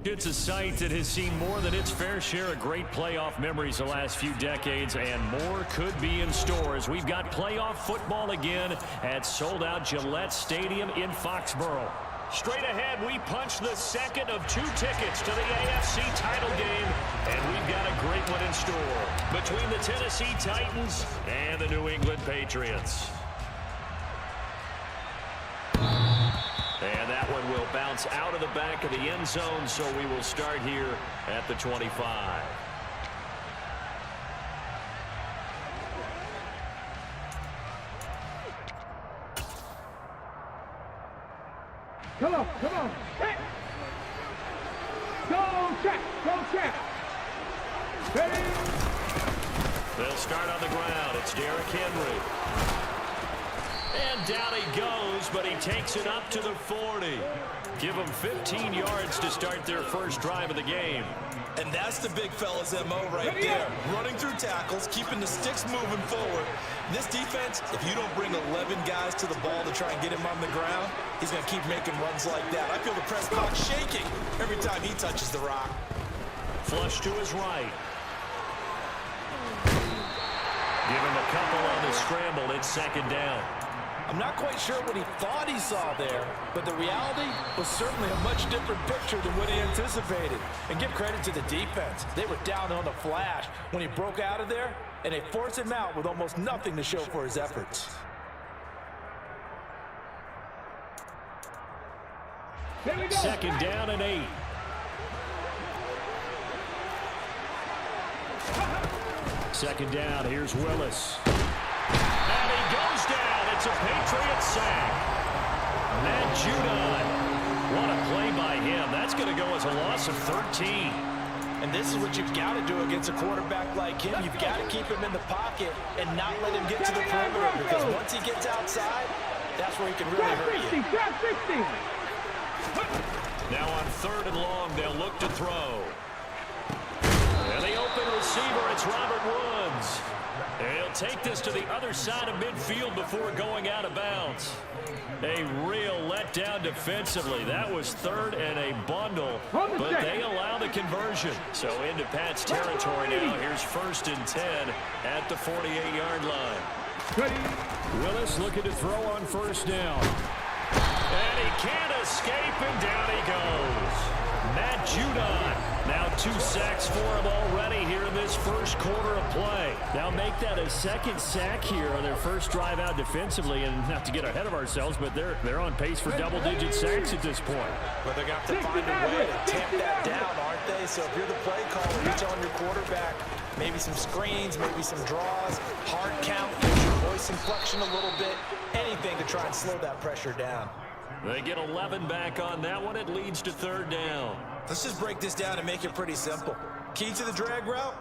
It's a site that has seen more than its fair share of great playoff memories the last few decades, and more could be in store as we've got playoff football again at sold-out Gillette Stadium in Foxborough. Straight ahead, we punch the second of 2 tickets to the AFC title game, and we've got a great one in store between the Tennessee Titans and the New England Patriots. And that one will bounce out of the back of the end zone, so we will start here at the 25. Come on, come on. Hey. Go check, go check. Ready? They'll start on the ground. It's Derrick Henry. And down he goes, but he takes it up to the 40. Give them 15 yards to start their first drive of the game. And that's the big fella's MO right there. Running through tackles, keeping the sticks moving forward. This defense, if you don't bring 11 guys to the ball to try and get him on the ground, he's going to keep making runs like that. I feel the press box shaking every time he touches the rock. Flush to his right. Give him a couple on the scramble. It's second down. I'm not quite sure what he thought he saw there, but the reality was certainly a much different picture than what he anticipated. And give credit to the defense. They were down on the flash when he broke out of there, and they forced him out with almost nothing to show for his efforts. Second down and 8. Second down, here's Willis. And he goes down. It's a Patriot sack. Matt Judon. What a play by him. That's going to go as a loss of 13. And this is what you've got to do against a quarterback like him. You've got to keep him in the pocket and not let him get to the perimeter, because once he gets outside, that's where he can really hurt you. Now on 3rd and long, they'll look to throw. And the open receiver, it's Robert Woods. And he'll take this to the other side of midfield before going out of bounds. A real letdown defensively. That was 3rd and a bundle, but they allow the conversion. So into Pat's territory now. Here's 1st and 10 at the 48-yard line. Willis looking to throw on 1st down. And he can't escape, and down he goes. Matt Judon. Now 2 sacks for him already here in this first quarter of play. Now make that a second sack here on their first drive out defensively, and not to get ahead of ourselves, but they're on pace for double-digit sacks at this point. Well, they're going to have to find a way to tamp that down, aren't they? So if you're the play caller, you're telling your quarterback maybe some screens, maybe some draws, hard count, use your voice inflection a little bit, anything to try and slow that pressure down. They get 11 back on that one. It leads to 3rd down. Let's just break this down and make it pretty simple. Key to the drag route,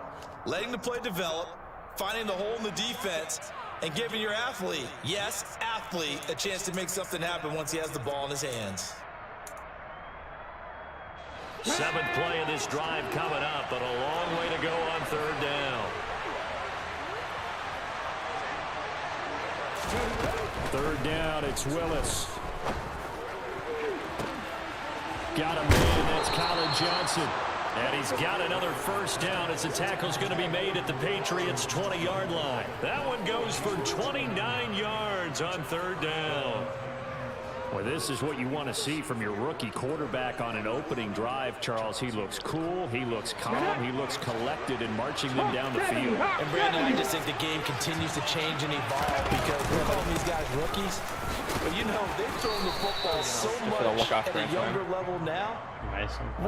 letting the play develop, finding the hole in the defense, and giving your athlete, yes, athlete, a chance to make something happen once he has the ball in his hands. 7th play of this drive coming up, but a long way to go on 3rd down. 3rd down, it's Willis. Got a man, that's Colin Johnson. And he's got another 1st down as the tackle's going to be made at the Patriots' 20-yard line. That one goes for 29 yards on 3rd down. Well, this is what you want to see from your rookie quarterback on an opening drive, Charles. He looks cool, he looks calm, he looks collected in marching them down the field. And Brandon, I just think the game continues to change and evolve, because we're calling these guys rookies. But you know, they've thrown the football so much at a younger level now.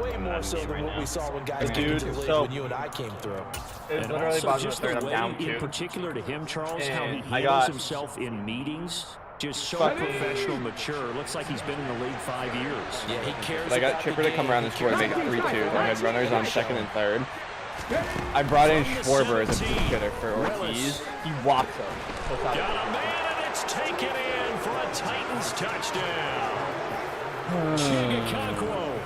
Way more so than what we saw when guys came to the league when you and I came through. And also just the way, in particular to him, Charles, how he handles himself in meetings. Just so professional, mature. Looks like he's been in the league 5 years. Yeah, he cares. I got Chipper to come around and score and make it 3-2. I had runners on 2nd and 3rd. I brought in Schwarber as a hitter for Ortiz. He walks him. Got a man, and it's taken in for a Titans touchdown. Chigakonkwo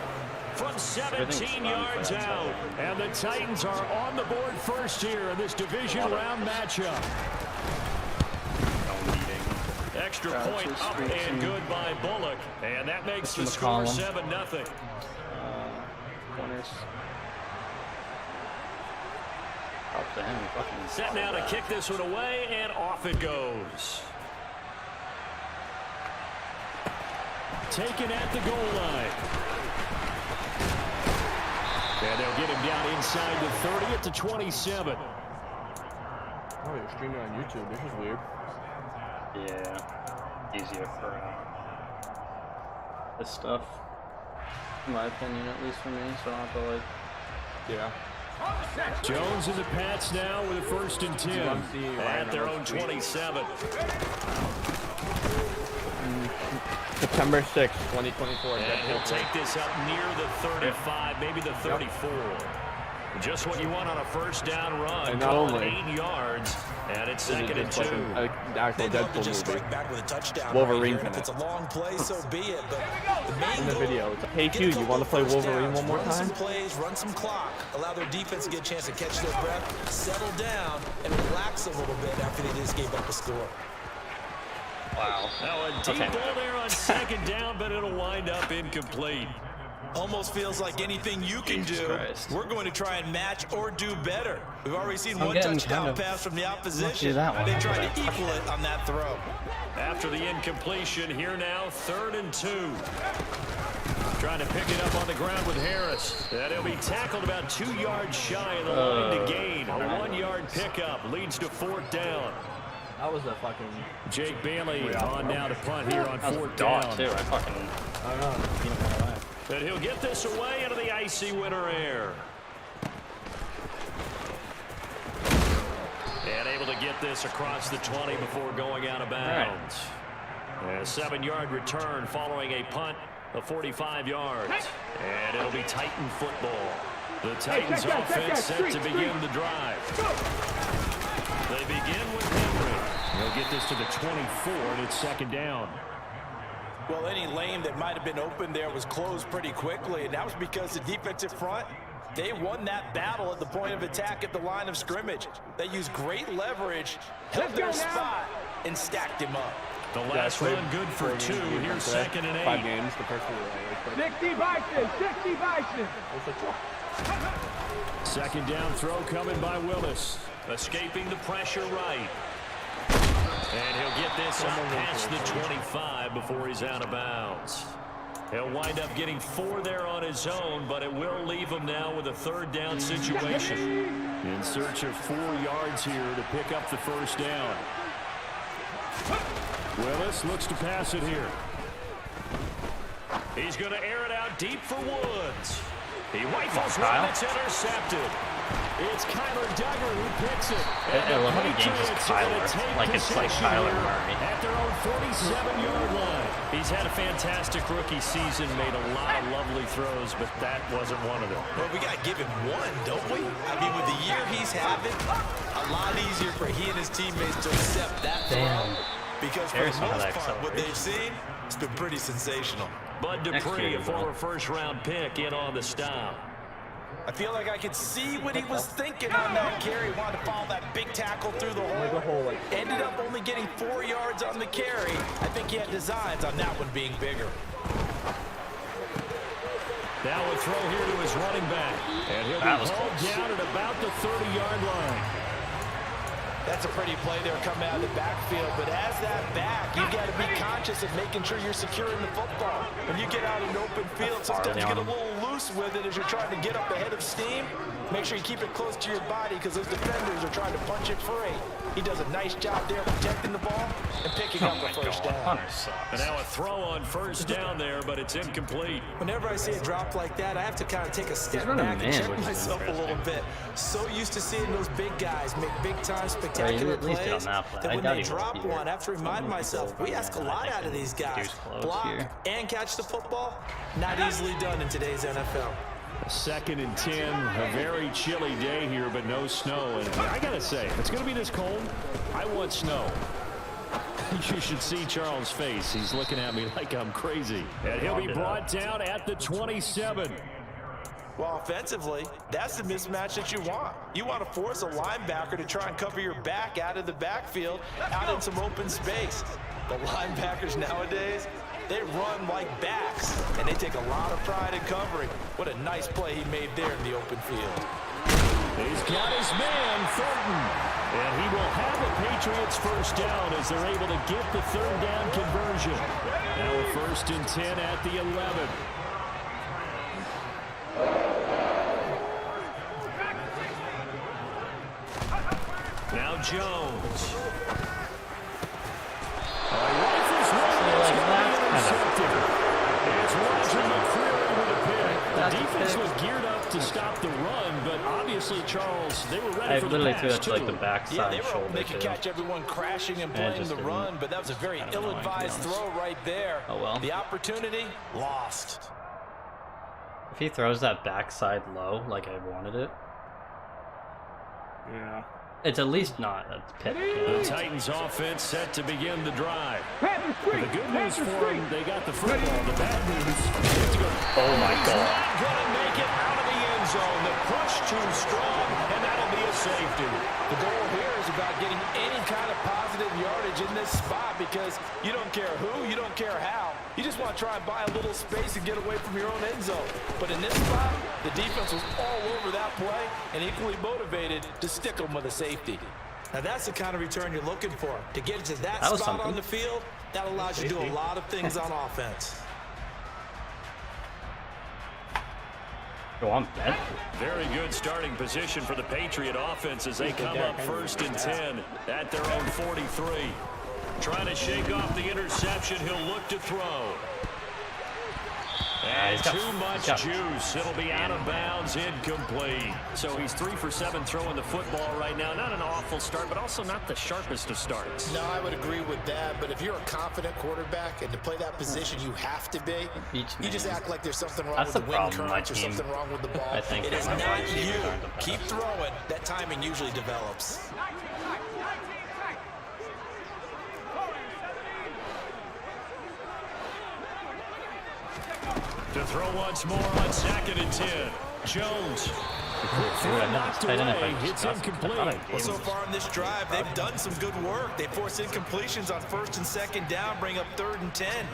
from 17 yards out. And the Titans are on the board first here in this division round matchup. Extra point up and good by Bullock. And that makes the score 7-0. corners. Up to him, fucking. Set now to kick this one away, and off it goes. Taken at the goal line. And they'll get him down inside the 30 at the 27. Oh, you're streaming on YouTube. This is weird. Yeah, easier for this stuff, in my opinion, at least for me. So I don't have to like. Yeah. Jones and the Pats now with a 1st and 10 at their own 27. September 6th, 2024. And he'll take this up near the 35, maybe the 34. Just what you want on a 1st down run. And not only 8 yards, and it's 2nd and 2. The actual Deadpool just movie. strike back with a touchdown. Wolverine's Right in if it's it. a long play, so be it. But the main In the goal, video, it's like, hey get Q, a you couple want to play first Wolverine downs, one more run time? some plays, run some clock, allow their defense to get a chance to catch their breath, settle down, and relax a little bit after they just gave up a score. Wow. Now a deep ball there on 2nd down, but it'll wind up incomplete. Almost feels like anything you can Jesus do, Christ. we're going to try and match or do better. We've already seen I'm one getting touchdown kind of pass from the lucky opposition. that one They was tried a to equal it on that throw. After the incompletion, here now, 3rd and 2. Trying to pick it up on the ground with Harris. And he'll be tackled about 2 yards shy of the line to gain. A 1-yard pickup leads to 4th down. That was a fucking... Jake Bailey on now to punt here on That was 4th a dog down. too. I fucking. I don't know. And he'll get this away into the icy winter air. And able to get this across the 20 before going out of bounds. And a 7-yard return following a punt of 45 yards. And it'll be Titan football. The Titans offense set to begin the drive. They begin with Henry. He'll get this to the 24, and it's 2nd down. Well, any lane that might have been open there was closed pretty quickly, and that was because the defensive front, they won that battle at the point of attack at the line of scrimmage. They used great leverage, held their spot, and stacked him up. The last run good for 2. Here's 2nd and 8. 5 games, the first one. 60 Bison, 60 Bison. 2nd down throw coming by Willis. Escaping the pressure right. And he'll get this up past the 25 before he's out of bounds. He'll wind up getting 4 there on his own, but it will leave him now with a 3rd down situation. In search of 4 yards here to pick up the 1st down. Willis looks to pass it here. He's going to air it out deep for Woods. He rifles one, it's intercepted. It's Kyler Duggar who picks it. I love how the game is Kyler. Like it's like Kyler Murray. At their own 47-yard line. He's had a fantastic rookie season, made a lot of lovely throws, but that wasn't one of them. Well, we got to give him one, don't we? I mean, with the year he's having, a lot easier for he and his teammates to accept that throw. Because for the most part, what they've seen, it's been pretty sensational. Bud Dupree, a former first-round pick, in on the stop. I feel like I could see what he was thinking on that carry. Wanted to follow that big tackle through the hole. Ended up only getting 4 yards on the carry. I think he had designs on that one being bigger. Now a throw here to his running back. And he'll be hauled down at about the 30-yard line. That's a pretty play there coming out of the backfield, but as that back, you got to be conscious of making sure you're securing the football. When you get out in open field, sometimes you get a little loose with it as you're trying to get up ahead of steam. Make sure you keep it close to your body because those defenders are trying to punch it free. He does a nice job there protecting the ball and picking up the first down. And now a throw on 1st down there, but it's incomplete. Whenever I see a drop like that, I have to kind of take a step back and check myself a little bit. So used to seeing those big guys make big-time spectacular plays that when they drop one, I have to remind myself, we ask a lot out of these guys. Block and catch the football, not easily done in today's NFL. 2nd and 10, a very chilly day here, but no snow. And I gotta say, if it's gonna be this cold, I want snow. You should see Charles' face. He's looking at me like I'm crazy. And he'll be brought down at the 27. Well, offensively, that's the mismatch that you want. You want to force a linebacker to try and cover your back out of the backfield, out in some open space. The linebackers nowadays, They run like backs, and they take a lot of pride in covering. What a nice play he made there in the open field. He's got his man, Thornton. And he will have the Patriots first down as they're able to get the third down conversion. Now a 1st and 10 at the 11. Now Jones. Rifles one. It's Roger McCreary with a pick. The defense was geared up to stop the run, but obviously, Charles, they were ready for the literally pass, threw that to like the Yeah, backside they were shoulder. hoping they could catch everyone crashing and playing just the didn't. run, but that was a very Kind of annoying, to be ill-advised honest. throw right there. Oh, well. The opportunity lost. If he throws that backside low like I wanted it, Yeah. it's at least not a pick. The Titans offense set to begin the drive. The good news for them, they got the football. The bad news, they have to go. Oh my He's God. not going to make it out of the end zone. The push too strong, and that'll be a safety. The goal here is about getting any kind of positive yardage in this spot because you don't care who, you don't care how. You just want to try and buy a little space and get away from your own end zone. But in this spot, the defense was all over that play and equally motivated to stick them with a safety. Now that's the kind of return you're looking for. To get to that was spot something. on the field, that allows you to do a lot of things on offense. Go on, Ben. Very good starting position for the Patriot offense as they come up 1st and 10 at their own 43. Trying to shake off the interception. He'll look to throw. And he's got- too much he's got- juice. It'll be out of bounds, incomplete. So he's 3 for 7 throwing the football right now. Not an awful start, but also not the sharpest of starts. No, I would agree with that, but if you're a confident quarterback and to play that position you have to be, Each you just man. act like there's something wrong That's with the the wind problem with my current or team. something wrong with the ball. I think It is my not wide you. receivers aren't the best. Keep throwing. That timing usually develops. To throw once more on 2nd and 10. Jones. Knocked Tight end if I away. It's just- I thought I incomplete. gave Well, so him- far in this drive, they've done some good work. They force incompletions on 1st and 2nd down, bring up 3rd and 10.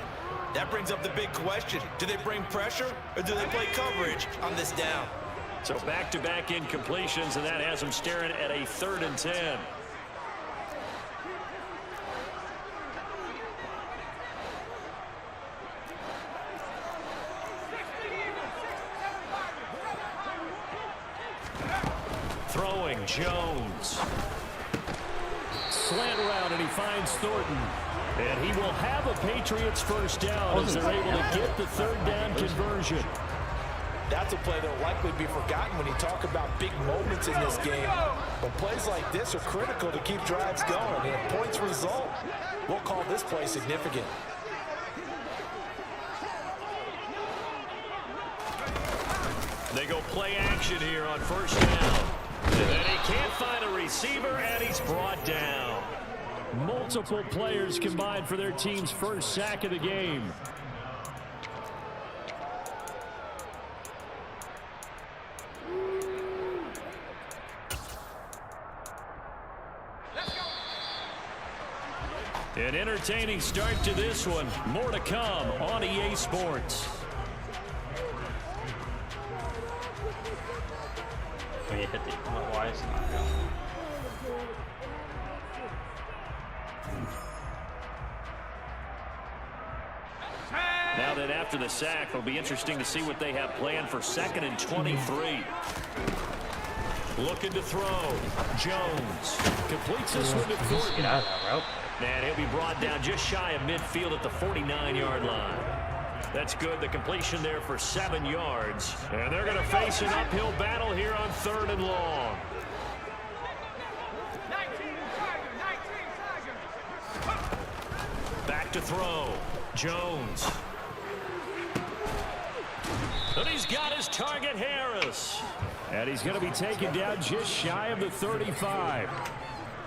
That brings up the big question. Do they bring pressure or do they play coverage on this down? So back-to-back incompletions, and that has them staring at a 3rd and 10. Throwing, Jones. Slant route, and he finds Thornton. And he will have a Patriots first down as they're able to get the 3rd down conversion. That's a play that will likely be forgotten when you talk about big moments in this game. But plays like this are critical to keep drives going. And if points result, we'll call this play significant. They go play action here on 1st down. And he can't find a receiver, and he's brought down. Multiple players combined for their team's first sack of the game. An entertaining start to this one. More to come on EA Sports. When you hit the why is it not going? Now that after the sack, it'll be interesting to see what they have planned for 2nd and 23. Looking to throw. Jones completes this one to Get Thornton. out of that route. And he'll be brought down just shy of midfield at the 49-yard line. That's good. The completion there for 7 yards. And they're going to face an uphill battle here on 3rd and long. Back to throw. Jones. And he's got his target, Harris. And he's going to be taken down just shy of the 35.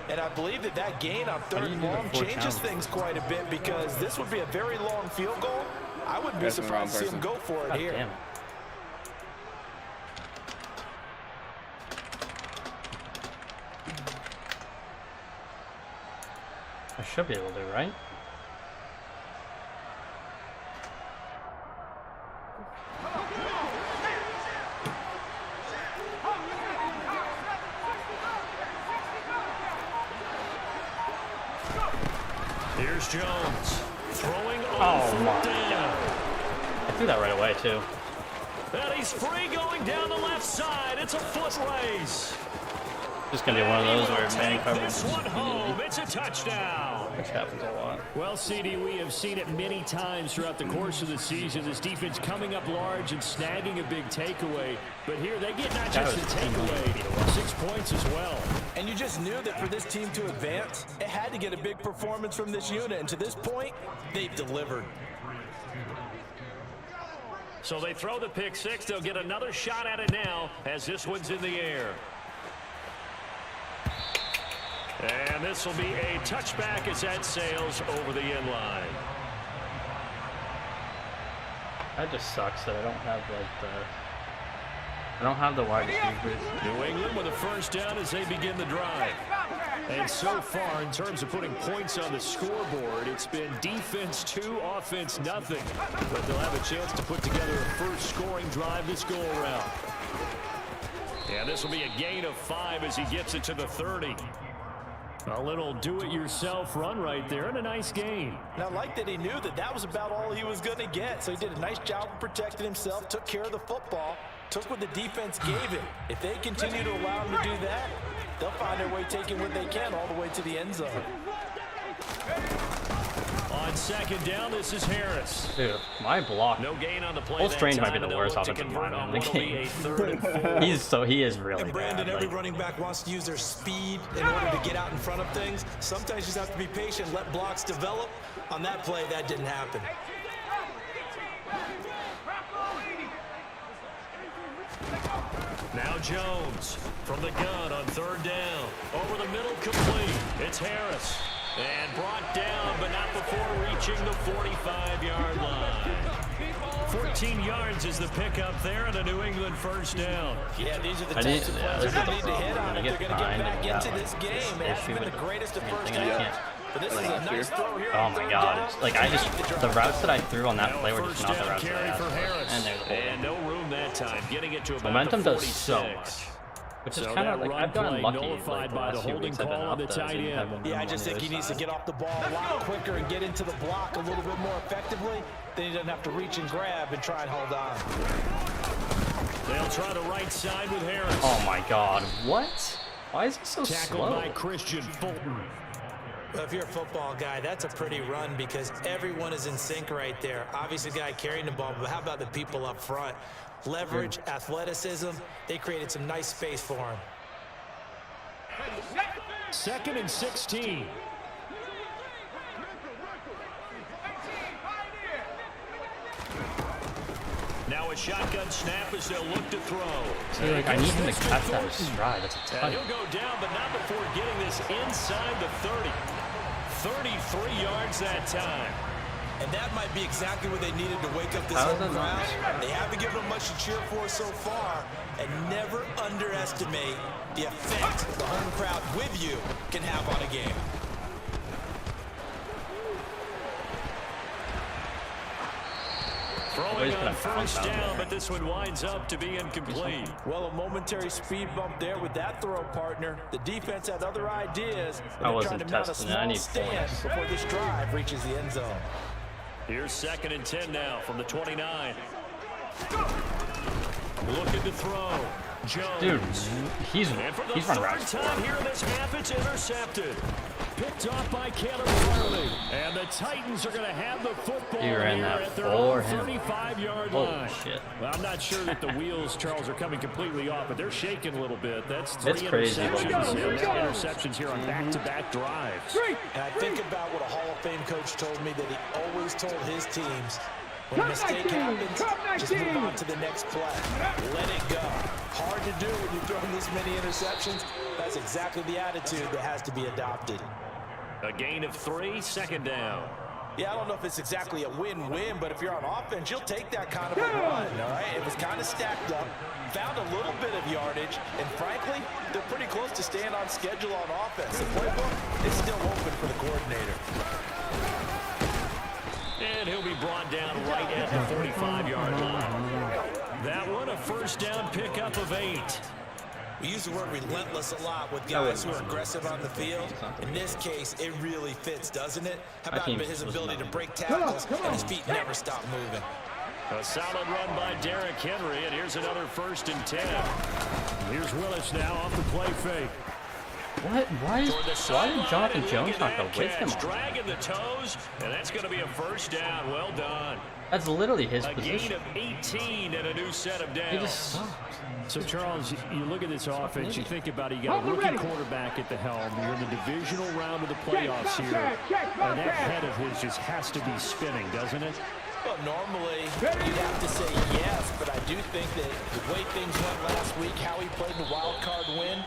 And I believe that that gain on 3rd and long changes things quite a bit because this would be a very long field goal. I wouldn't be That's the wrong surprised to see him person. go for it God here. damn it. I should be able to, right? Jones throwing Oh on my fourth down. I threw that right away, too. And he's free going down the left side. It's a foot race. Just gonna be one of those where man Take coverage this is one home. It's a touchdown. which happens a lot. Well, CD, we have seen it many times throughout the course of the season. This defense coming up large and snagging a big takeaway. But here they get not just the takeaway, 6 points as well. And you just knew that for this team to advance, it had to get a big performance from this unit. And to this point, they've delivered. So they throw the pick six. They'll get another shot at it now as this one's in the air. And this will be a touchback as that sails over the end line. That just sucks that I don't have the wide receivers. New England with a first down as they begin the drive. And so far, in terms of putting points on the scoreboard, it's been defense 2, offense nothing. But they'll have a chance to put together a first scoring drive this go around. Yeah, this will be a gain of 5 as he gets it to the 30. A little do-it-yourself run right there and a nice gain. And I like that he knew that that was about all he was going to get. So he did a nice job of protecting himself, took care of the football, took what the defense gave him. If they continue to allow him to do that, they'll find their way taking what they can all the way to the end zone. On second down, this is Harris. Dude, my block. No gain on the play. Cole Strange might be that the time, worst and they'll offensive look to lineman in the convert on game. what will be a 3rd and 4. He is really And Brandon, bad. every Like, running back wants to use their speed in order to get out in front of things. Sometimes you just have to be patient, let blocks develop. On that play, that didn't happen. Now Jones from the gun on 3rd down. Over the middle, complete. It's Harris. And brought down, but not before reaching the 45-yard line. 14 yards is the pickup there, and a New England first down. Yeah, these are the I types need- of yeah, plays this they're is going to the need to hit problem. on if I they're get going to get behind back and into that this one. game. This It hasn't issue been with the greatest of first anything I halves. can't. But this is a nice throw here. Oh on my 3rd god. down. It's like the routes that I threw on that play were just First not the down routes that I carry asked for for. Harris. And there's And no room that time. Getting it to about Momentum the does so 46. much. Which is So kind of that like run I've gotten play lucky nullified like the by the last few holding weeks I've been call on up the those tight and end. have momentum Yeah, I on just the think other he needs to side. get off the ball a lot quicker and get into the block a little bit more effectively. Then he doesn't have to reach and grab and try and hold on. They'll try the right side with Harris. Oh my god. What? Why is he so Tackled slow? by Christian Fulton. Well, if you're a football guy, that's a pretty run because everyone is in sync right there. Obviously, the guy carrying the ball, but how about the people up front? Leverage, athleticism, they created some nice space for him. 2nd and 16. Now a shotgun snap as they'll look to throw. See, like, I need him to catch that in stride. That's a And ton. he'll go down, but not before getting this inside the 30. 33 yards that time. And that might be exactly what they needed to wake up this How is home that not? crowd. They haven't given them much to cheer for so far. And never underestimate the effect the home crowd with you can have on a game. Throwing gonna on first bounce out down, there. but this one winds up to be incomplete. Well, a momentary speed bump there with that throw, partner. The defense had other ideas. But I they're wasn't trying to mount a testing it. I small need stand points. before this drive reaches the end zone. Here's 2nd and 10 now from the 29. Looking to throw. Jones. Dude, he's And for the run 3rd routes. time here in this half, it's intercepted. Picked off by Caleb Farley. And the Titans are going to have the football He ran here that at their for own him. 35-yard Holy line. shit. Well, I'm not sure that the wheels, Charles, are coming completely off, but they're shaking a little bit. That's 3 It's crazy what interceptions. he does. Interceptions here on back-to-back drives. And I think about what a Hall of Fame coach told me that he always told his teams, when a mistake happens, just move on to the next play. Let it go. Hard to do when you're throwing this many interceptions. That's exactly the attitude that has to be adopted. A gain of 3, 2nd down. Yeah, I don't know if it's exactly a win-win, but if you're on offense, you'll take that kind of a run, all right? It was kind of stacked up, found a little bit of yardage, and frankly, they're pretty close to staying on schedule on offense. The playbook is still open for the coordinator. And he'll be brought down right at the 45-yard line. That one, a first down pickup of 8. We use the word relentless a lot with guys who are aggressive on the field. In this case, it really fits, doesn't it? How about his ability to break tackles and his feet never stop moving? A solid run by Derrick Henry, and here's another 1st and 10. Here's Willis now off the play fake. What? Why did Jonathan Jones not go with him? Dragging the toes, and that's going to be a 1st down. Well done. That's literally his A position. gain of 18 and a new set of downs. He just sucked. So, Charles, you look at this offense, you think about it, you got a rookie quarterback at the helm. You're in the divisional round of the playoffs here. And that head of his just has to be spinning, doesn't it? Well, normally you'd have to say yes, but I do think that the way things went last week, how he played in the wild card win,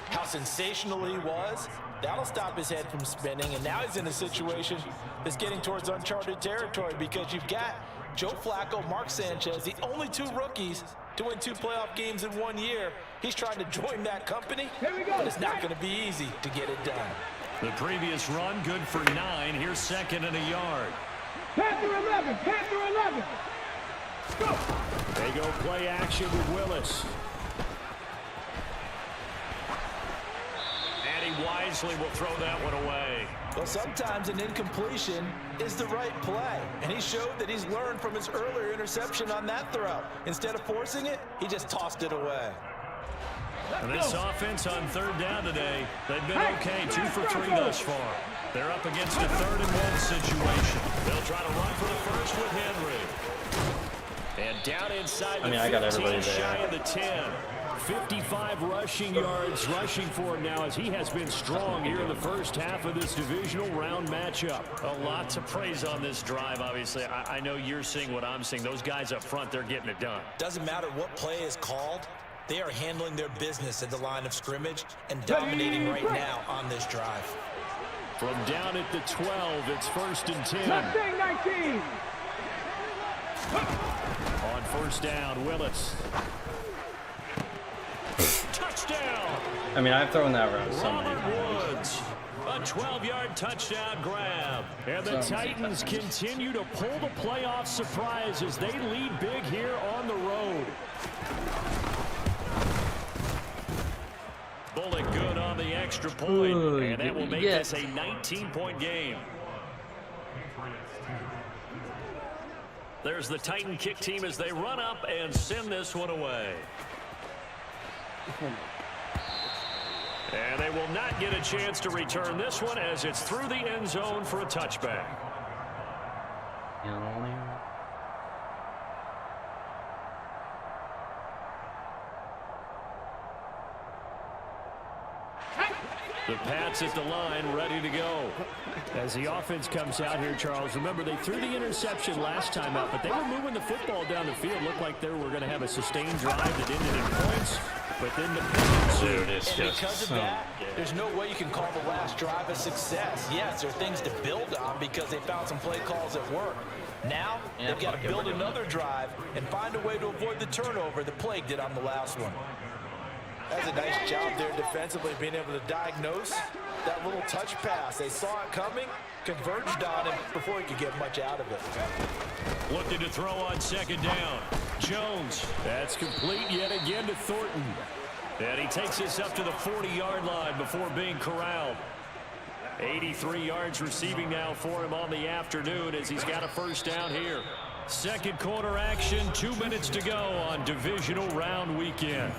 how sensational he was, that'll stop his head from spinning. And now he's in a situation that's getting towards uncharted territory because you've got Joe Flacco, Mark Sanchez, the only 2 rookies to win 2 playoff games in 1 year. He's trying to join that company, but it's not going to be easy to get it done. The previous run, good for 9. Here's 2nd and a yard. Panther 11, Panther 11. Go. They go play action with Willis. And he wisely will throw that one away. Well, sometimes an incompletion is the right play, and he showed that he's learned from his earlier interception on that throw. Instead of forcing it, he just tossed it away. And this offense on 3rd down today, they've been okay, 2 for 3 thus far. They're up against a 3rd and 1 situation. They'll try to run for the 1st with Henry. And down inside the 15, shy of the 10. 55 rushing yards rushing for him now as he has been strong here in the 1st half of this divisional round matchup. A lot to praise on this drive, obviously. I know you're seeing what I'm seeing. Those guys up front, they're getting it done. Doesn't matter what play is called. They are handling their business at the line of scrimmage and dominating right now on this drive. From down at the 12, it's 1st and 10. Mustang 19. On 1st down, Willis. Touchdown! I mean, I've thrown that around so many Robert times. Woods. A 12-yard touchdown grab. And the Titans continue to pull the playoff surprise as they lead big here on the road. Bullet good on the extra point, and that will make this a 19-point game. There's the Titan kick team as they run up and send this one away. And they will not get a chance to return this one as it's through the end zone for a touchback. The Pats at the line, ready to go. As the offense comes out here, Charles, remember they threw the interception last time out, but they were moving the football down the field. Looked like they were going to have a sustained drive that ended in points, but then the Dude, it's and just because of that, there's no way you can call the last drive a success. Yes, there are things to build on because they found some play calls that work. Now, they've got to build another drive and find a way to avoid the turnover the Plague did on the last one. That's a nice job there defensively, being able to diagnose that little touch pass. They saw it coming, converged on him before he could get much out of it. Looking to throw on 2nd down. Jones, that's complete yet again to Thornton. And he takes this up to the 40-yard line before being corralled. 83 yards receiving now for him on the afternoon as he's got a 1st down here. 2nd quarter action, 2 minutes to go on divisional round weekend.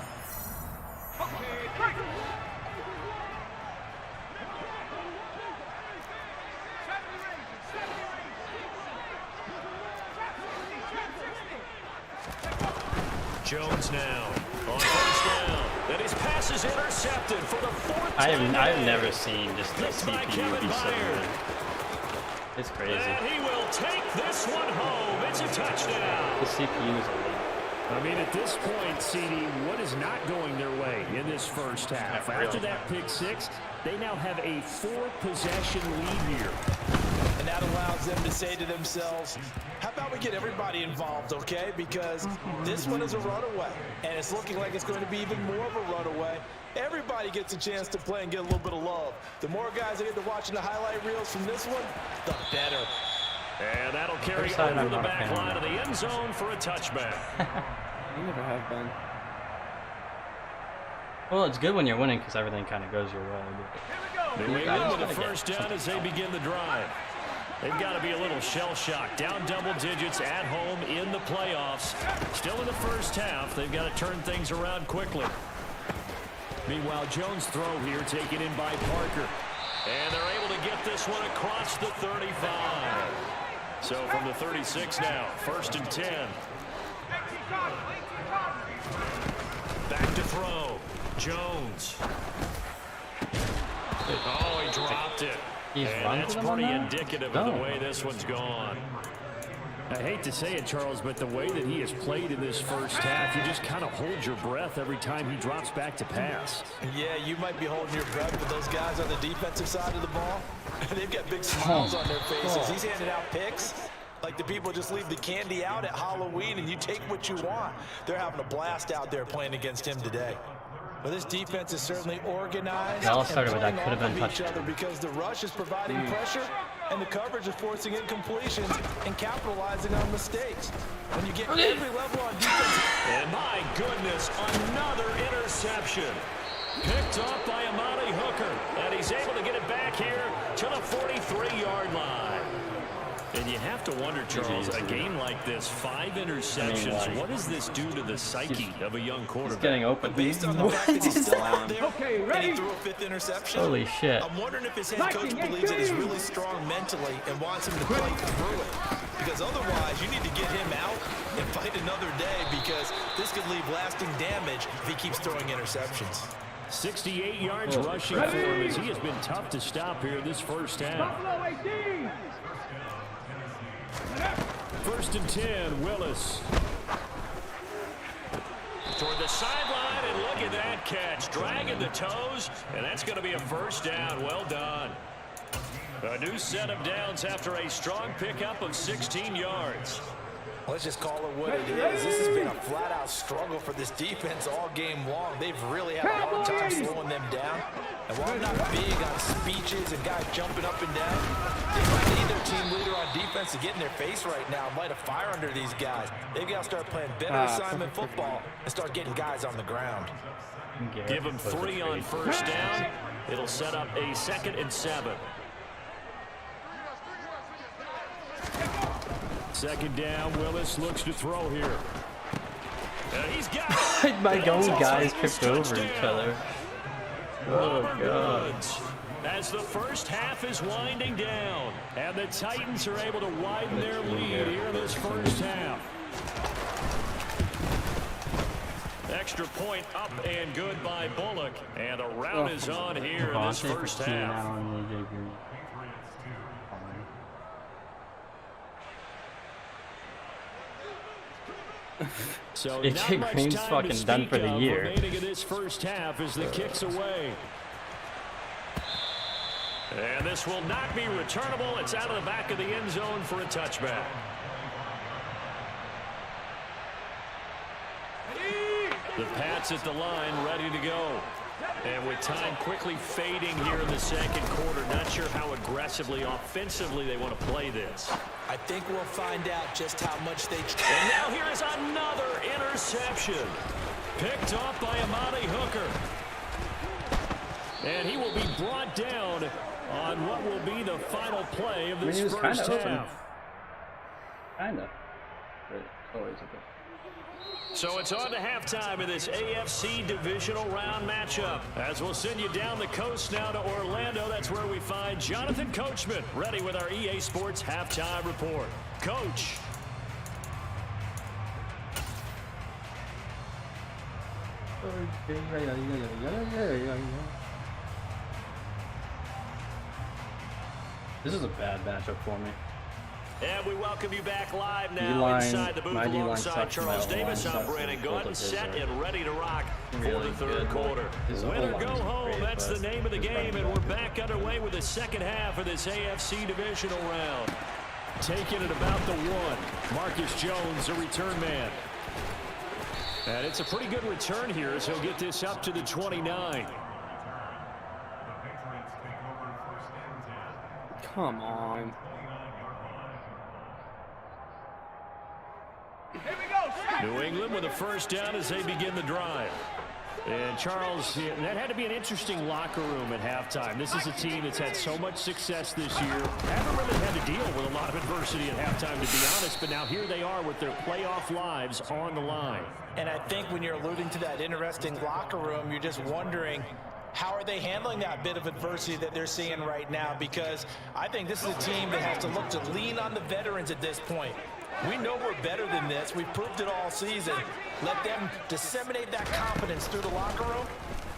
Jones now on 1st down. And his pass is intercepted for the 4th time. I've never seen just the CPU be so good. It's crazy. And he will take this one home. It's a touchdown. The CPU is elite. I mean, at this point, CD, what is not going their way in this 1st half? After that pick 6, they now have a 4-possession lead here. And that allows them to say to themselves, how about we get everybody involved, okay? Because this one is a runaway, and it's looking like it's going to be even more of a runaway. Everybody gets a chance to play and get a little bit of love. The more guys that get to watching the highlight reels from this one, the better. And that'll carry over the back line of the end zone for a touchback. You never have been. Well, it's good when you're winning because everything kind of goes your way. New England with the first down as they begin the drive. They've got to be a little shell-shocked. Down double digits at home in the playoffs. Still in the first half. They've got to turn things around quickly. Meanwhile, Jones' throw here taken in by Parker. And they're able to get this one across the 35. So from the 36 now, 1st and 10. Back to throw. Jones. Oh, he dropped it. And that's pretty indicative of the way this one's gone. I hate to say it, Charles, but the way that he has played in this first half, you just kind of hold your breath every time he drops back to pass. Yeah, you might be holding your breath, but those guys on the defensive side of the ball, they've got big smiles on their faces. He's handing out picks like the people just leave the candy out at Halloween and you take what you want. They're having a blast out there playing against him today. Well, this defense is certainly organized. Yeah, let's talk about that. Could have been touched. Because the rush is providing pressure and the coverage is forcing incompletions and capitalizing on mistakes. When you get every level on defense. And my goodness, another interception. Picked off by Amani Hooker. And he's able to get it back here to the 43-yard line. And you have to wonder, Charles, a game like this, 5 interceptions, what does this do to the psyche of a young quarterback? He's getting open. Based on the fact that he's still out there Okay, and ready? he threw a 5th interception. Holy shit. I'm wondering if his head coach believes that he's really strong mentally and wants him to play through it. Because otherwise, you need to get him out and fight another day because this could leave lasting damage if he keeps throwing interceptions. 68 yards rushing for him as he has been tough to stop here this first half. Buffalo 18. 1st and 10, Willis. Toward the sideline, and look at that catch. Dragging the toes, and that's going to be a first down. Well done. A new set of downs after a strong pickup of 16 yards. Let's just call it what it is. This has been a flat-out struggle for this defense all game long. They've really had a hard time slowing them down. And while I'm not big on speeches and guys jumping up and down, they might need their team leader on defense to get in their face right now and light a fire under these guys. They've got to start playing better assignment football and start getting guys on the ground. Give them 3 on first down. It'll set up a 2nd and 7. 2nd down, Willis looks to throw here. And he's got it. My own guys It's tripped over touchdown. each other. Oh, God. Woods. As the first half is winding down, and the Titans are able to widen their lead here in this first half. Extra point up and good by Bullock, and the round is on here in this first half. So not AJ much Green's time fucking to done speak for the of year. remaining in this first half as the kick's away. And this will not be returnable. It's out of the back of the end zone for a touchback. The Pats at the line ready to go. And with time quickly fading here in the second quarter, not sure how aggressively, offensively they want to play this. I think we'll find out just how much they... And now here is another interception. Picked off by Amani Hooker. And he will be brought down on what will be the final play of this first half. Kinda. But it's always a bit. So it's on to halftime in this AFC Divisional Round matchup. As we'll send you down the coast now to Orlando, that's where we find Jonathan Coachman, ready with our EA Sports Halftime Report. Coach. This is a bad matchup for me. And we welcome you back live now D-line, inside the booth my D-line alongside sucks, Charles my O-line Davis. I'm sucks, Brandon and both Gordon, of his set are and ready to rock for really the third good. quarter. His Win or O-line go isn't home, great, that's the but name of the his game, running and we're back. back underway with the second half of this AFC Divisional Round. Taking it about the 1. Marcus Jones, a return man. And it's a pretty good return here as he'll get this up to the 29. Come on. Here we go. New England with a first down as they begin the drive. And Charles, that had to be an interesting locker room at halftime. This is a team that's had so much success this year. Haven't really had to deal with a lot of adversity at halftime, to be honest. But now here they are with their playoff lives on the line. And I think when you're alluding to that interesting locker room, you're just wondering, how are they handling that bit of adversity that they're seeing right now? Because I think this is a team that has to look to lean on the veterans at this point. We know we're better than this. We've proved it all season. Let them disseminate that confidence through the locker room.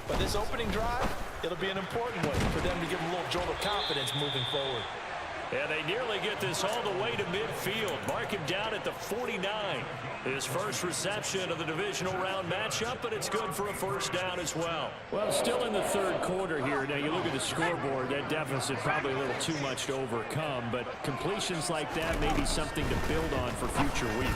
But this opening drive, it'll be an important one for them to give them a little jolt of confidence moving forward. And they nearly get this all the way to midfield. Mark him down at the 49. His first reception of the divisional round matchup, but it's good for a first down as well. Well, still in the third quarter here. Now, you look at the scoreboard, that deficit probably a little too much to overcome, but completions like that may be something to build on for future weeks.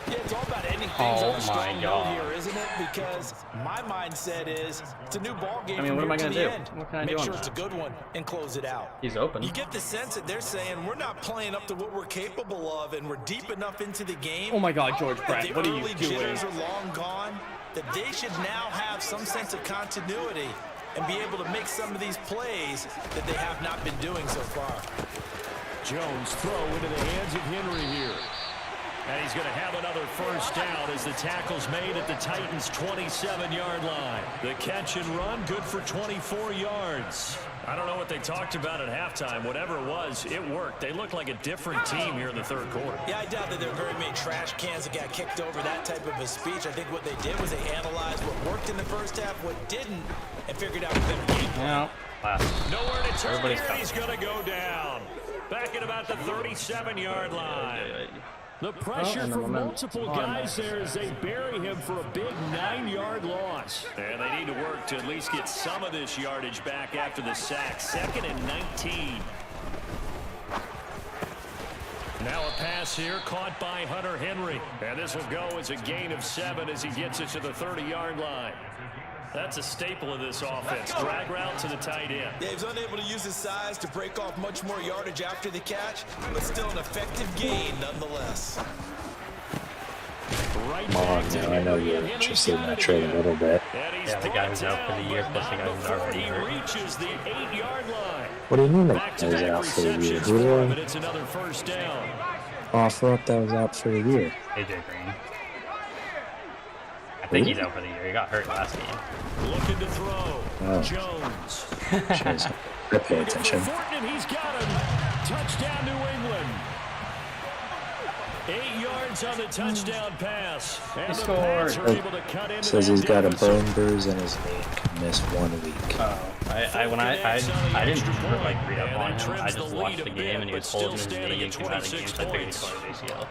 Yeah, it's all about ending things on a strong note here, isn't it? Because my mindset is it's a new ball game. I mean, what am I going to do? What can I do Make on sure that? it's a good one and close it out. He's open. You get the sense that they're saying we're not playing up to what we're capable of, and we're deep enough into the game. Oh my God, George Brett, The what are you early doing? jitters are long gone. That they should now have some sense of continuity and be able to make some of these plays that they have not been doing so far. Jones throw into the hands of Henry here. And he's going to have another first down as the tackle's made at the Titans' 27-yard line. The catch and run, good for 24 yards. I don't know what they talked about at halftime. Whatever it was, it worked. They look like a different team here in the third quarter. Yeah, I doubt that there are very many trash cans that got kicked over, that type of a speech. I think what they did was they analyzed what worked in the first half, what didn't, and figured out a better game plan. Nowhere to turn Everybody's here. He's going to go down. Back at about the 37-yard line. The pressure from multiple guys there as they bury him for a big 9-yard loss. And they need to work to at least get some of this yardage back after the sack. 2nd and 19. Now a pass here caught by Hunter Henry. And this will go as a gain of 7 as he gets it to the 30-yard line. That's a staple of this offense. Drag route to the tight end. Yeah, he was unable to use his size to break off much more yardage after the catch, but still an effective gain nonetheless. Right Come on, now I know you're interested in that trade a little bit. Yeah, the guy who's out for the year, plus the guy who's already hurt. Reaches the 8-yard line. What do you mean that Back-to-back was out for the year? receptions Who for him, was and it's another first down. Oh, I thought that was out for the year. AJ Green. I think he's out for the year. He got hurt last game. Looking to throw. Oh. Jones. Jeez. I pay attention. Fortin, he's got him. Touchdown, New England. 8 yards on the touchdown pass. And the Pats are able to cut into Says that he's got a deficit. bone bruise in his knee and can miss 1 week. I didn't like read up on him. I just watched the game and he was holding his knee and came out of the game, so I figured he tore his ACL.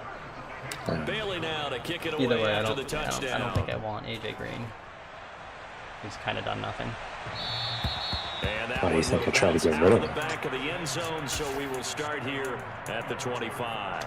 Bailey now to kick it away Either way, I after don't the touchdown. think I want AJ Green. He's kind of done nothing. And that Why do you one think I will tried to bounce get out rid of of the him? back of the end zone, so we will start here at the 25.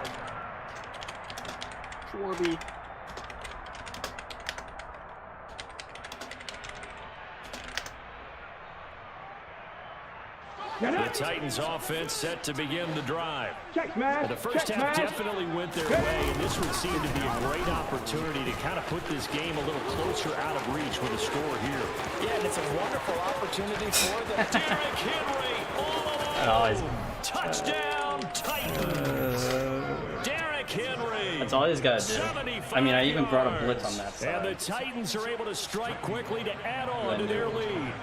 The Titans offense set to begin the drive. Check smash. The first check half smash. definitely went their way, and this would seem to be a great opportunity to kind of put this game a little closer out of reach with a score here. Yeah, and it's a wonderful opportunity for them. Derrick Henry all alone. Touchdown, Titans. Derrick Henry. That's all he's got to do. 75 I mean, I even brought a yards. blitz on that And the side. Titans are able to strike quickly to add on to their lead.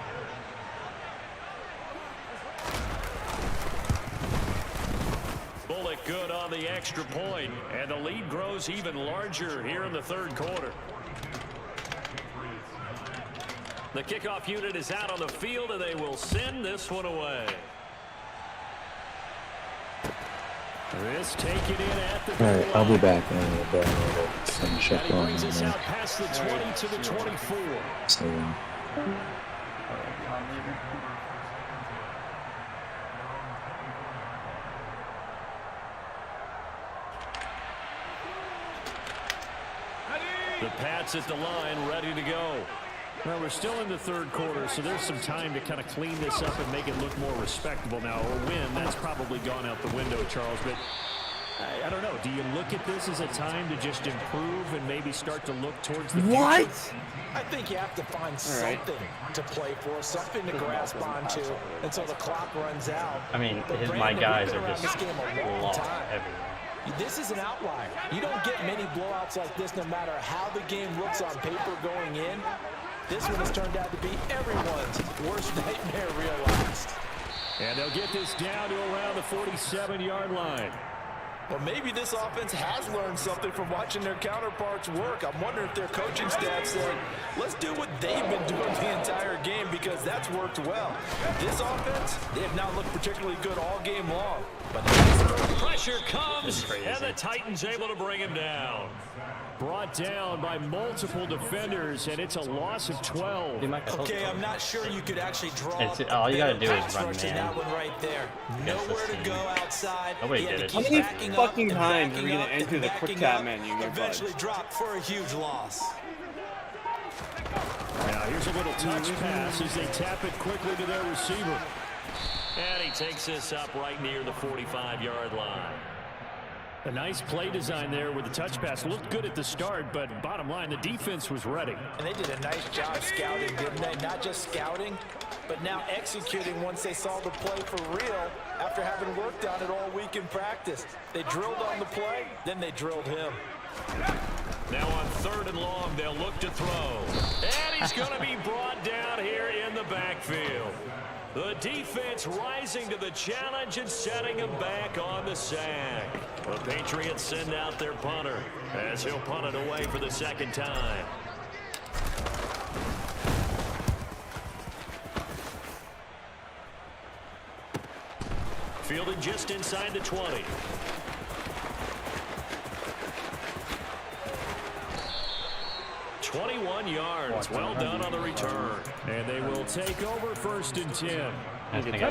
Bullock good on the extra point, and the lead grows even larger here in the third quarter. The kickoff unit is out on the field, and they will send this one away. This taken in at the Alright, goal I'll be line. back in a little bit. I'm going to finish And up he on brings us the out past the 20 to the 24. so, The Pats at the line, ready to go. Well, we're still in the third quarter, so there's some time to kind of clean this up and make it look more respectable now. Or win, that's probably gone out the window, Charles. But I don't know. Do you look at this as a time to just improve and maybe start to look towards the What? future? I think you have to find something to play for, something to grasp onto until the clock runs out. I mean, But my Brandon, guys we've been are around just this game a long lost time. everywhere. This is an outlier. You don't get many blowouts like this no matter how the game looks on paper going in. This one has turned out to be everyone's worst nightmare realized. And they'll get this down to around the 47-yard line. Well, maybe this offense has learned something from watching their counterparts work. I'm wondering if their coaching staff said, let's do what they've been doing the entire game because that's worked well. This offense, they have not looked particularly good all game long. But Pressure comes, and the Titans able to bring him down. Brought down by multiple defenders, and it's a loss of 12. okay, I'm not sure you could actually draw All you gotta do is pass run rush in man. that one right there. Against Nowhere this to team. go outside. Nobody He had did to it. keep How many backing fucking up times and are we gonna backing enter up the and quick backing tap up, menu here, bud? eventually drop for a huge loss. Now here's a little touch pass as they tap it quickly to their receiver. And he takes this up right near the 45-yard line. A nice play design there with the touch pass. Looked good at the start, but bottom line, the defense was ready. And they did a nice job scouting, didn't they? Not just scouting, but now executing once they saw the play for real after having worked on it all week in practice. They drilled on the play, then they drilled him. Now on 3rd and long, they'll look to throw. And he's going to be brought down here in the backfield. The defense rising to the challenge and setting him back on the sack. The Patriots send out their punter as he'll punt it away for the second time. Fielded just inside the 20. $21 yards. Well done on the return. And they will take over 1st and 10. I think The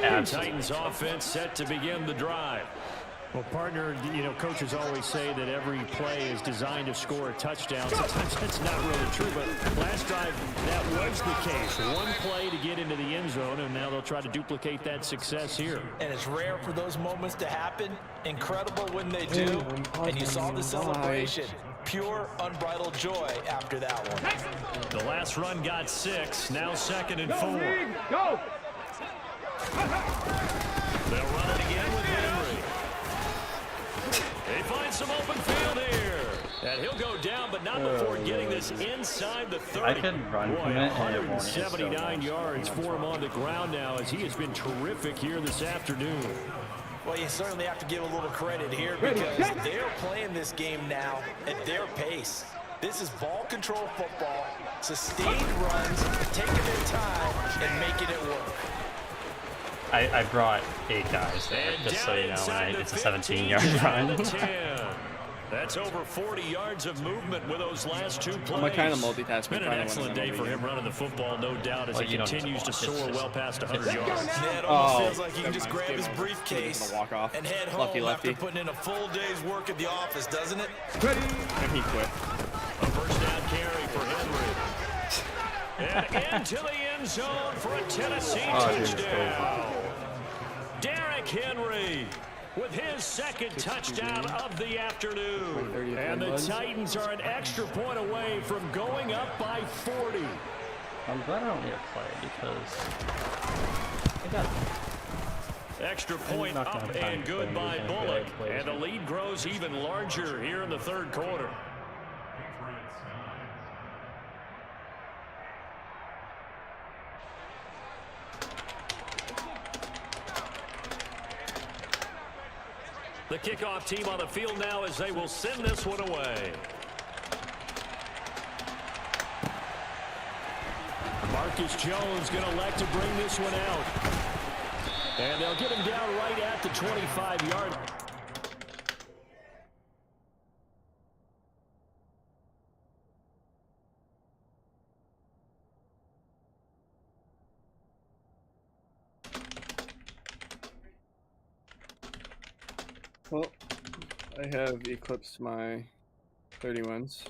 absolutely. Titans offense set to begin the drive. Well, partner, you know, coaches always say that every play is designed to score a touchdown. Sometimes that's not really true, but last drive, that was the case. One play to get into the end zone, and now they'll try to duplicate that success here. And it's rare for those moments to happen. Incredible when they do. And you saw the celebration. Pure, unbridled joy after that one. The last run got 6, now 2nd and 4. Go! They'll run it again with Henry. They find some open field here. And he'll go down, but not before getting this inside the 30. I could run Boy, from it and it won't hit so 179 much. yards for him on the ground now as he has been terrific here this afternoon. Well, you certainly have to give a little credit here because they're playing this game now at their pace. This is ball control football, sustained runs, taking their time, and making it work. I brought 8 guys there, And just so down you know, inside the it's a 15, 17-yard down to run. 10. That's over 40 yards of movement with those last 2 plays. I'm a kind of multitasking. Been an excellent day for him running the football, no doubt, as Well, he you don't continues to have to watch. soar It's well past 100 Let's go yards. now. Yeah, it almost Oh, feels like he can just never mind. grab his Game over. briefcase He's gonna walk off. and head home Lefty, lefty. after putting in a full day's work at the office, doesn't it? Ready? And he quit. A first down carry for Henry. And into the end zone for a Tennessee touchdown. Derrick Henry with his 2nd touchdown of the afternoon. And the Titans are an extra point away from going up by 40. I'm glad I don't need to play because I got Extra point not gonna up have time and to good play by anything Bullock. good plays. And the lead grows even larger here in the 3rd quarter. The kickoff team on the field now as they will send this one away. Marcus Jones going to elect to bring this one out. And they'll get him down right at the 25-yard. Well, I have eclipsed my 30 wins.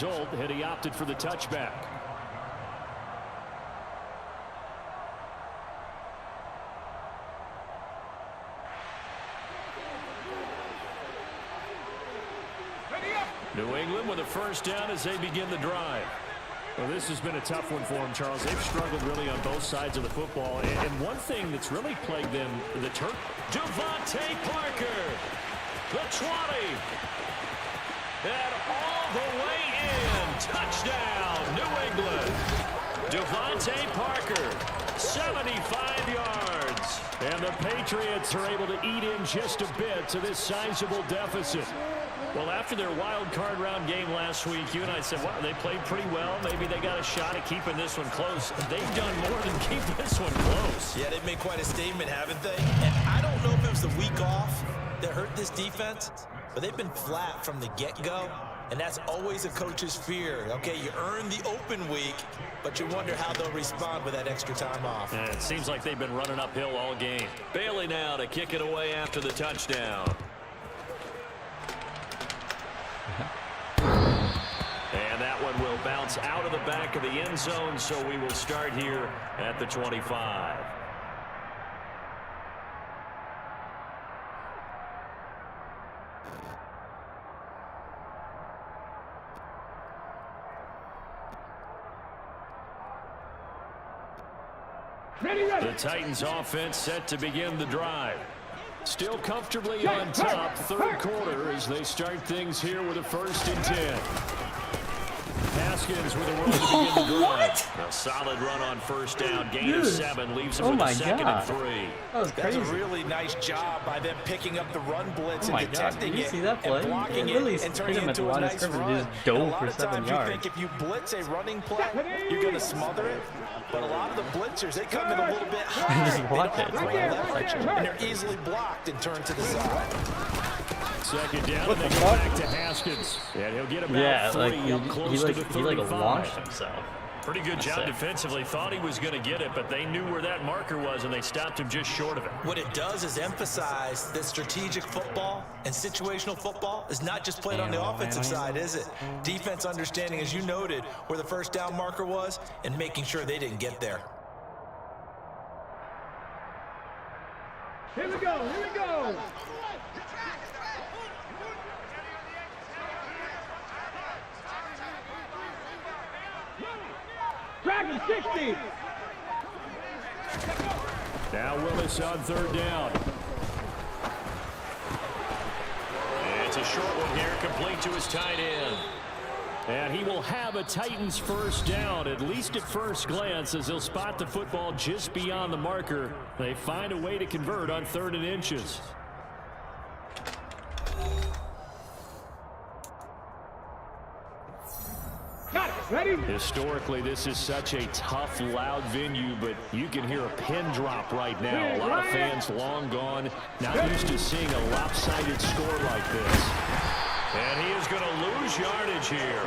result, had he opted for the touchback. New England with a first down as they begin the drive. Well, this has been a tough one for them, Charles. They've struggled really on both sides of the football. And one thing that's really plagued them, the turf. Devontae Parker, the 20. And all the way in. Touchdown, New England. Devontae Parker, 75 yards. And the Patriots are able to eat in just a bit to this sizable deficit. Well, after their wild card round game last week, you and I said, well, they played pretty well. Maybe they got a shot at keeping this one close. They've done more than keep this one close. Yeah, they've made quite a statement, haven't they? And I don't know if it was the week off that hurt this defense, but they've been flat from the get-go, and that's always a coach's fear. Okay, you earn the open week, but you wonder how they'll respond with that extra time off. And it seems like they've been running uphill all game. Bailey now to kick it away after the touchdown. And that one will bounce out of the back of the end zone, so we will start here at the 25. The Titans offense set to begin the drive. Still comfortably on top, third quarter as they start things here with a 1st and 10. Haskins with a run to begin the drive. A solid run on first down. Gain of 7 leaves him with a 2nd and 3. That was crazy. That's a really nice job by them picking up the run blitz Oh and my God, detecting did you it see that play? and blocking It really it and hit turning him it at the into a line of nice scrimmage and run. just dove And a lot for of 7 times yards. you think if you blitz a running play, you're going to smother it. But a lot of the blitzers, they come in a little bit high. Just They watch don't it. have great leverage, and they're easily blocked and turned to the side. 2nd down, and they go back to Haskins. And he'll get about 3 up close to the 35. he launched himself. Pretty good job defensively. Thought he was going to get it, but they knew where that marker was, and they stopped him just short of it. What it does is emphasize that strategic football and situational football is not just played on the offensive side, is it? Defense understanding, as you noted, where the first down marker was and making sure they didn't get there. Here we go, here we go. Dragon 60. Now Willis on 3rd down. It's a short one here, complete to his tight end. And he will have a Titans 1st down, at least at first glance, as he'll spot the football just beyond the marker. They find a way to convert on 3rd and inches. Got it. Ready? Historically, this is such a tough, loud venue, but you can hear a pin drop right now. A lot of fans long gone, not used to seeing a lopsided score like this. And he is going to lose yardage here.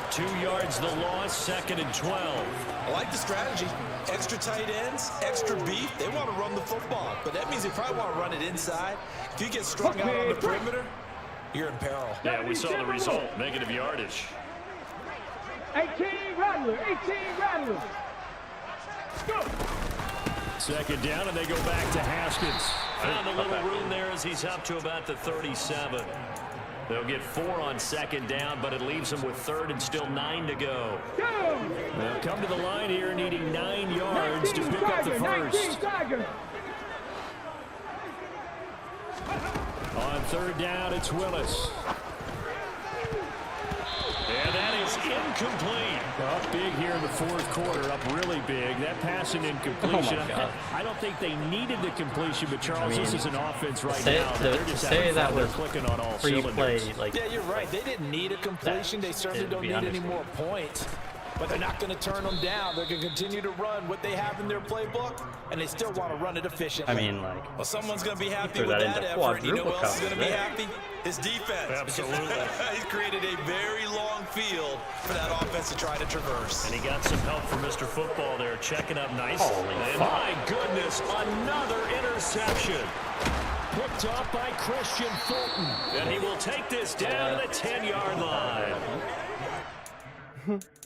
2 yards the loss, 2nd and 12. I like the strategy. Extra tight ends, extra beef. They want to run the football, but that means they probably want to run it inside. If you get strung out on the perimeter, you're in peril. Yeah, we saw the result, negative yardage. 18 Rattlers, 18 Rattlers. Go. 2nd down, and they go back to Haskins. Found a little room there as he's up to about the 37. They'll get 4 on 2nd down, but it leaves them with 3rd and still 9 to go. They'll come to the line here needing 9 yards to pick up the first. On 3rd down, it's Willis. And that is incomplete. Up big here in the 4th quarter, up really big. That pass and incompletion. Oh my God. I don't think they needed the completion, but Charles, this is an offense right say- now. to They're just say having that fun. They're was clicking on all Free play, cylinders. like, Yeah, you're right. They didn't need a completion. They certainly to don't be need honest any with more points. But they're not going to turn them down. They're going to continue to run what they have in their playbook, and they still want to run it efficiently. I mean, like, Well, someone's going to be happy threw with that that into effort. You know who quadruple else is going to be coverage. happy? His defense. Absolutely. He's created a very long field for that offense to try to traverse. And he got some help from Mr. Football there, checking up nice. Holy And fuck. my goodness, another interception. Picked off by Christian Fulton. And he will take this down to the 10-yard line. Bye.